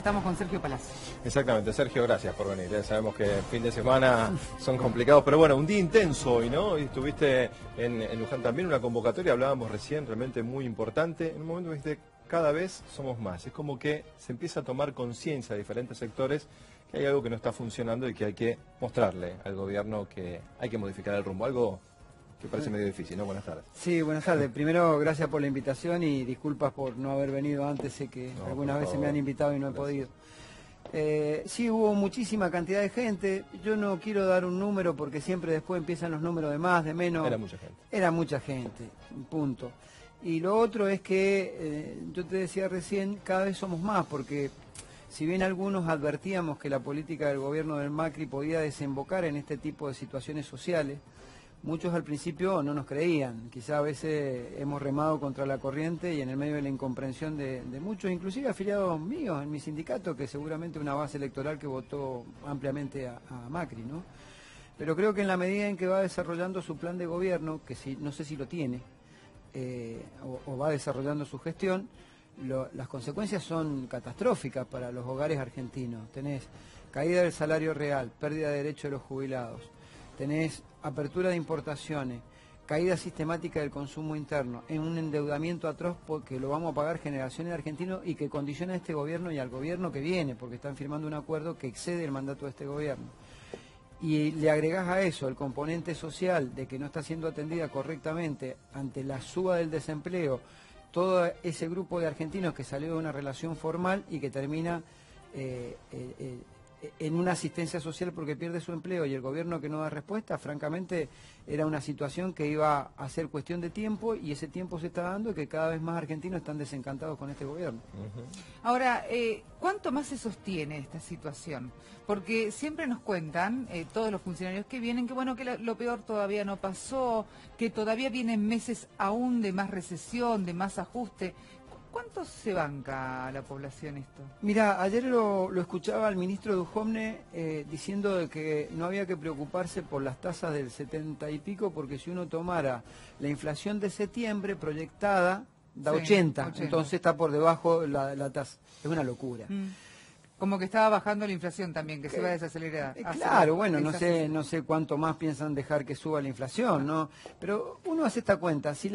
Estamos con Sergio Palacio. Exactamente, Sergio, gracias por venir. Sabemos que fin de semana son complicados, pero bueno, un día intenso hoy, ¿no? Hoy estuviste en Luján también, una convocatoria, hablábamos recién, realmente muy importante. En un momento dijiste, cada vez somos más. Es como que se empieza a tomar conciencia de diferentes sectores que hay algo que no está funcionando y que hay que mostrarle al gobierno que hay que modificar el rumbo. Algo que parece medio difícil, ¿no? Buenas tardes. Sí, buenas tardes. Primero, gracias por la invitación y disculpas por no haber venido antes. Sé que algunas veces me han invitado y no he podido. Sí, hubo muchísima cantidad de gente. Yo no quiero dar un número porque siempre después empiezan los números de más, de menos. Era mucha gente. Era mucha gente, punto. Y lo otro es que, yo te decía recién, cada vez somos más porque si bien algunos advertíamos que la política del gobierno del Macri podía desembocar en este tipo de situaciones sociales, muchos al principio no nos creían. Quizá a veces hemos remado contra la corriente y en el medio de la incomprensión de muchos, inclusive afiliados míos en mi sindicato, que seguramente una base electoral que votó ampliamente a Macri, ¿no? Pero creo que en la medida en que va desarrollando su plan de gobierno, que no sé si lo tiene, o va desarrollando su gestión, las consecuencias son catastróficas para los hogares argentinos. Tenés caída del salario real, pérdida de derechos de los jubilados, tenés apertura de importaciones, caída sistemática del consumo interno, en un endeudamiento atroz porque lo vamos a pagar generaciones de argentinos y que condiciona a este gobierno y al gobierno que viene, porque están firmando un acuerdo que excede el mandato de este gobierno. Y le agregás a eso el componente social de que no está siendo atendida correctamente ante la suba del desempleo, todo ese grupo de argentinos que salió de una relación formal y que termina en una asistencia social porque pierde su empleo y el gobierno que no da respuesta, francamente era una situación que iba a ser cuestión de tiempo y ese tiempo se está dando y que cada vez más argentinos están desencantados con este gobierno. Ahora, ¿cuánto más se sostiene esta situación? Porque siempre nos cuentan todos los funcionarios que vienen que bueno, que lo peor todavía no pasó, que todavía vienen meses aún de más recesión, de más ajuste. ¿Cuánto se banca la población esto? Mira, ayer lo escuchaba al ministro Dujovne diciendo de que no había que preocuparse por las tasas del 70 y pico, porque si uno tomara la inflación de septiembre proyectada, da 80, entonces está por debajo la tasa. Es una locura. Como que estaba bajando la inflación también, que se iba a desacelerar. Claro, bueno, no sé cuánto más piensan dejar que suba la inflación, ¿no? Pero uno hace esta cuenta, si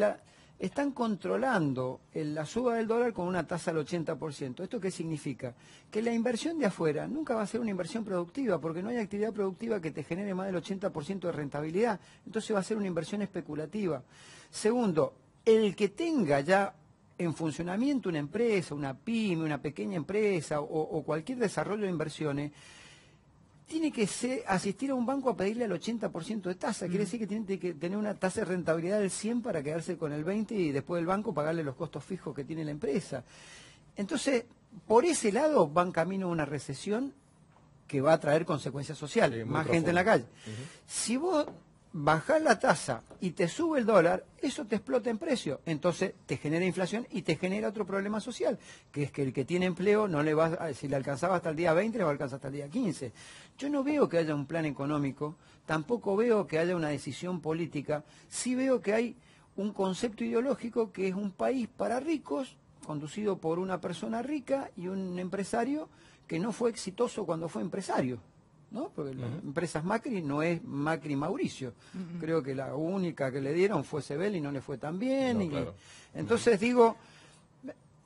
están controlando la suba del dólar con una tasa del 80%. ¿Esto qué significa? Que la inversión de afuera nunca va a ser una inversión productiva, porque no hay actividad productiva que te genere más del 80% de rentabilidad. Entonces va a ser una inversión especulativa. Segundo, el que tenga ya en funcionamiento una empresa, una pyme, una pequeña empresa o cualquier desarrollo de inversiones, tiene que asistir a un banco a pedirle el 80% de tasa. Quiere decir que tiene que tener una tasa de rentabilidad del 100 para quedarse con el 20 y después del banco pagarle los costos fijos que tiene la empresa. Entonces, por ese lado van camino a una recesión que va a traer consecuencias sociales, más gente en la calle. Si vos bajás la tasa y te sube el dólar, eso te explota en precio, entonces te genera inflación y te genera otro problema social, que es que el que tiene empleo no le va si le alcanzaba hasta el día 20, le va a alcanzar hasta el día 15. Yo no veo que haya un plan económico, tampoco veo que haya una decisión política, sí veo que hay un concepto ideológico que es un país para ricos, conducido por una persona rica y un empresario que no fue exitoso cuando fue empresario, ¿no? Porque las empresas Macri no es Macri Mauricio. Creo que la única que le dieron fue Sebel y no le fue tan bien. Claro. Entonces digo,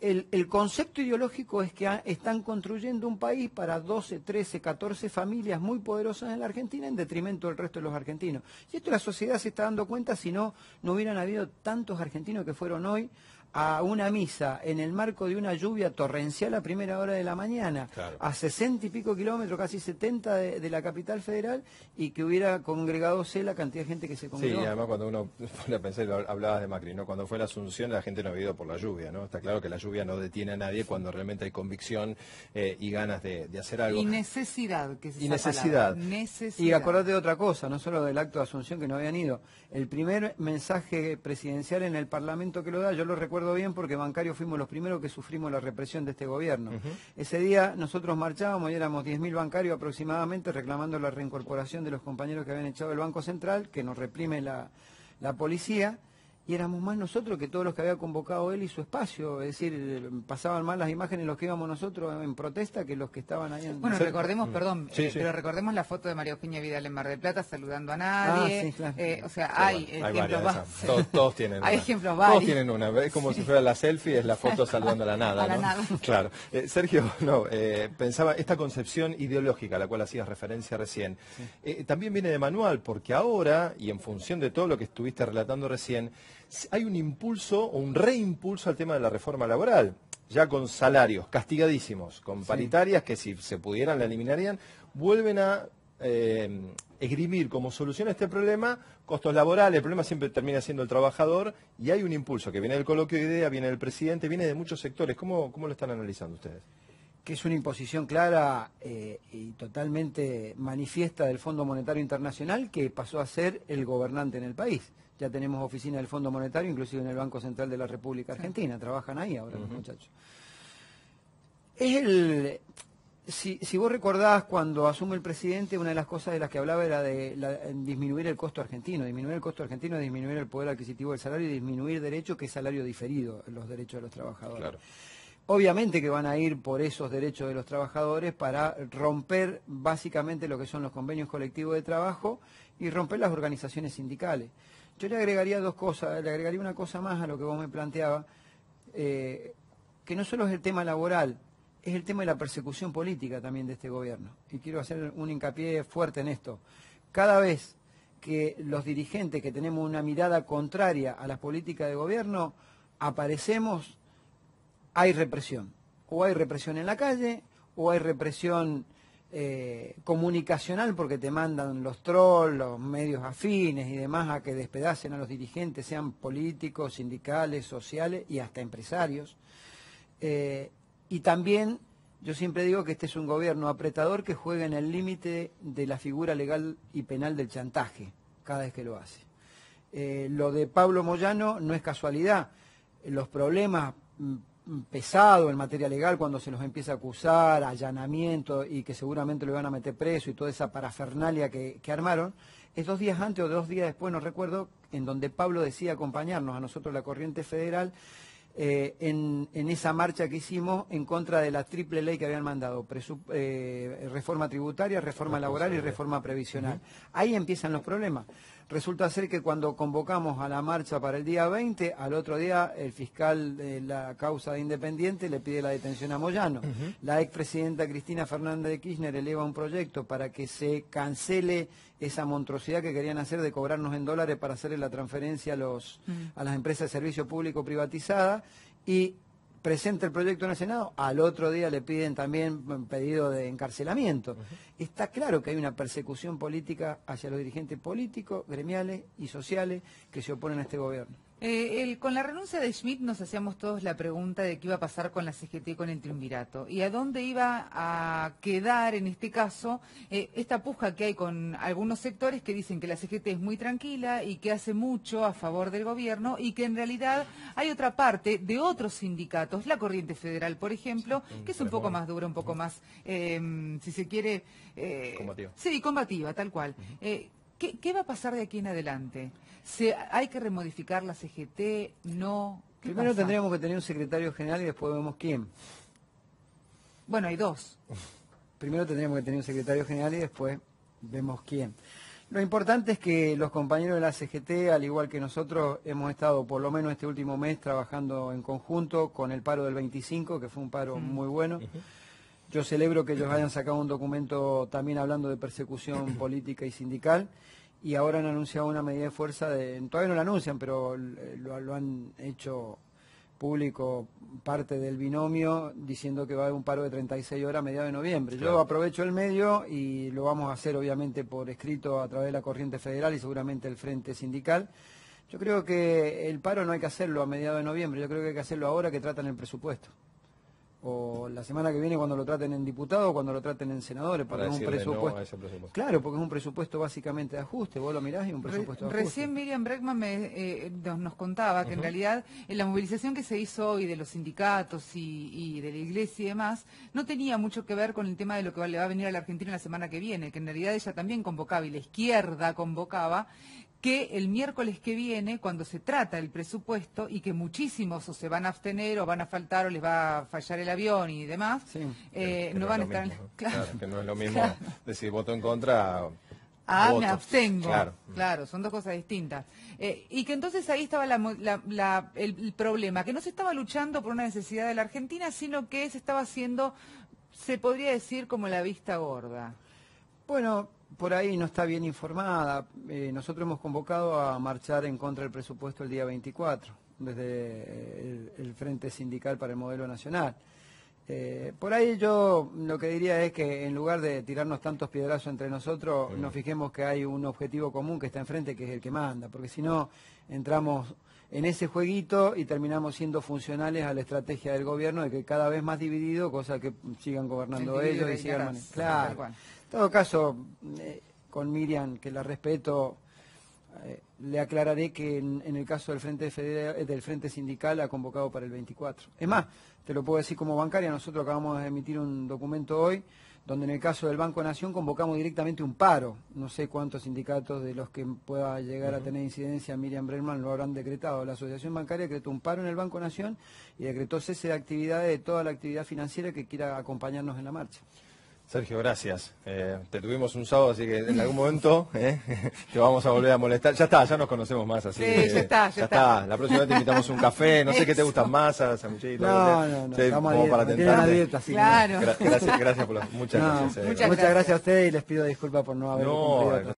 el concepto ideológico es que están construyendo un país para 12, 13, 14 familias muy poderosas en la Argentina en detrimento del resto de los argentinos. Y esto la sociedad se está dando cuenta, si no hubieran habido tantos argentinos que fueron hoy a una misa en el marco de una lluvia torrencial a primera hora de la mañana, a 60 y pico kilómetros, casi 70 de la capital federal, y que hubiera congregadose la cantidad de gente que se congregó. Sí, y además cuando uno pone a pensar, hablabas de Macri, ¿no? Cuando fue la Asunción la gente no había ido por la lluvia, ¿no? Está claro que la lluvia no detiene a nadie cuando realmente hay convicción y ganas de hacer algo. Y necesidad, que es esa necesidad. Y acordate de otra cosa, no solo del acto de Asunción que no habían ido. El primer mensaje presidencial en el Parlamento que lo da, yo lo recuerdo bien porque bancarios fuimos los primeros que sufrimos la represión de este gobierno. Ese día nosotros marchábamos y éramos 10.000 bancarios aproximadamente reclamando la reincorporación de los compañeros que habían echado el Banco Central, que nos reprime la policía, y éramos más nosotros que todos los que había convocado él y su espacio. Es decir, pasaban más las imágenes los que íbamos nosotros en protesta que los que estaban ahí en... Bueno, recordemos, perdón, Sí, sí. pero recordemos la foto de María Eugenia Vidal en Mar del Plata saludando a nadie. Sí, claro. O sea, Pero hay bueno, ejemplos varias de esas. Todos tienen hay una. ejemplos Todos varios. tienen una. Es como si fuera la selfie, es la foto saludando a la nada. A la ¿no? nada. Claro. Sergio, pensaba, esta concepción ideológica a la cual hacías referencia recién, también viene de manual, porque ahora, y en función de todo lo que estuviste relatando recién, hay un impulso o un reimpulso al tema de la reforma laboral, ya con salarios castigadísimos, con paritarias que si se pudieran la eliminarían, vuelven a esgrimir como solución a este problema costos laborales. El problema siempre termina siendo el trabajador, y hay un impulso que viene del coloquio de idea, viene del presidente, viene de muchos sectores. ¿Cómo lo están analizando ustedes? Que es una imposición clara y totalmente manifiesta del Fondo Monetario Internacional, que pasó a ser el gobernante en el país. Ya tenemos oficina del Fondo Monetario, inclusive en el Banco Central de la República Argentina. Trabajan ahí ahora los muchachos. Si vos recordás, cuando asume el presidente, una de las cosas de las que hablaba era de disminuir el costo argentino. Disminuir el costo argentino es disminuir el poder adquisitivo del salario y disminuir derecho, que es salario diferido, los derechos de los trabajadores. Claro. Obviamente que van a ir por esos derechos de los trabajadores para romper básicamente lo que son los convenios colectivos de trabajo y romper las organizaciones sindicales. Yo le agregaría dos cosas, le agregaría una cosa más a lo que vos me planteabas, que no solo es el tema laboral, es el tema de la persecución política también de este gobierno. Y quiero hacer un hincapié fuerte en esto. Cada vez que los dirigentes que tenemos una mirada contraria a las políticas de gobierno aparecemos, hay represión. O hay represión en la calle, o hay represión comunicacional, porque te mandan los trolls, los medios afines y demás a que despedacen a los dirigentes, sean políticos, sindicales, sociales y hasta empresarios. Y también, yo siempre digo que este es un gobierno apretador que juega en el límite de la figura legal y penal del chantaje, cada vez que lo hace. Lo de Pablo Moyano no es casualidad. Los problemas pesados en materia legal, cuando se los empieza a acusar, allanamiento y que seguramente lo van a meter preso y toda esa parafernalia que armaron, es 2 días antes o 2 días después, no recuerdo, en donde Pablo decide acompañarnos a nosotros, la Corriente Federal, en esa marcha que hicimos en contra de la triple ley que habían mandado, reforma tributaria, reforma laboral y reforma previsional. Ahí empiezan los problemas. Resulta ser que cuando convocamos a la marcha para el día 20, al otro día el fiscal de la causa de Independiente le pide la detención a Moyano. La expresidenta Cristina Fernández de Kirchner eleva un proyecto para que se cancele esa monstruosidad que querían hacer de cobrarnos en dólares para hacerle la transferencia a las empresas de servicio público privatizadas, y presenta el proyecto en el Senado, al otro día le piden también un pedido de encarcelamiento. Está claro que hay una persecución política hacia los dirigentes políticos, gremiales y sociales que se oponen a este gobierno. Con la renuncia de Schmidt nos hacíamos todos la pregunta de qué iba a pasar con la CGT y con el triunvirato, y a dónde iba a quedar en este caso esta puja que hay con algunos sectores que dicen que la CGT es muy tranquila y que hace mucho a favor del gobierno, y que en realidad hay otra parte de otros sindicatos, la Corriente Federal, por ejemplo, que es un poco más dura, un poco más, si se quiere... combativa. Sí, combativa, tal cual. ¿Qué va a pasar de aquí en adelante? ¿Hay que remodificar la CGT? ¿No? Primero tendríamos que tener un secretario general y después vemos quién. Bueno, hay 2. Primero tendríamos que tener un secretario general y después vemos quién. Lo importante es que los compañeros de la CGT, al igual que nosotros, hemos estado por lo menos este último mes trabajando en conjunto con el paro del 25, que fue un paro muy bueno. Yo celebro que ellos hayan sacado un documento también hablando de persecución política y sindical, y ahora han anunciado una medida de fuerza, todavía no la anuncian, pero lo han hecho público parte del binomio, diciendo que va a haber un paro de 36 horas a mediados de noviembre. Claro. Yo aprovecho el medio y lo vamos a hacer obviamente por escrito a través de la Corriente Federal y seguramente el Frente Sindical. Yo creo que el paro no hay que hacerlo a mediados de noviembre, yo creo que hay que hacerlo ahora que tratan el presupuesto. O la semana que viene cuando lo traten en diputados o cuando lo traten en senadores, porque es un presupuesto. No a ese presupuesto. Claro, porque es un presupuesto básicamente de ajuste, vos lo mirás y es un presupuesto de ajuste. Recién Miriam Bregman nos contaba que en realidad en la movilización que se hizo hoy de los sindicatos y de la iglesia y demás, no tenía mucho que ver con el tema de lo que le va a venir a la Argentina la semana que viene, que en realidad ella también convocaba y la izquierda convocaba que el miércoles que viene, cuando se trata el presupuesto y que muchísimos o se van a abstener o van a faltar o les va a fallar el avión y demás, Sí. no van a estar... Mismo, ¿no? Claro. Claro, que no es lo mismo decir voto en contra. Me voto. abstengo. Claro. Claro, son dos cosas distintas. Y que entonces ahí estaba el problema, que no se estaba luchando por una necesidad de la Argentina, sino que se estaba haciendo, se podría decir, como la vista gorda. Bueno, por ahí no está bien informada. Nosotros hemos convocado a marchar en contra del presupuesto el día 24, desde el Frente Sindical para el Modelo Nacional. Por ahí yo lo que diría es que en lugar de tirarnos tantos piedrazos entre nosotros, nos fijemos que hay un objetivo común que está enfrente, que es el que manda, porque si no entramos en ese jueguito y terminamos siendo funcionales a la estrategia del gobierno de que cada vez más dividido, cosa que sigan gobernando El ellos y sigan reinarás, claro. tal cual. En todo caso, con Miriam, que la respeto, le aclararé que en el caso del del Frente Sindical ha convocado para el 24. Es más, te lo puedo decir como bancaria, nosotros acabamos de emitir un documento hoy, donde en el caso del Banco Nación convocamos directamente un paro. No sé cuántos sindicatos de los que pueda llegar a tener incidencia Miriam Bregman lo habrán decretado. La Asociación Bancaria decretó un paro en el Banco Nación y decretó cese de actividades de toda la actividad financiera que quiera acompañarnos en la marcha. Sergio, gracias. Te tuvimos un sábado, así que en algún momento te vamos a volver a molestar. Ya está, ya nos conocemos más, así. Sí, ya está. La próxima vez te invitamos un café, no sé qué te gustan más, sanguchito. No, sí, estamos como para tentarte. dieta, sí, Claro. Gracias por muchas gracias. Muchas gracias a ustedes y les pido disculpas por no haber cumplido.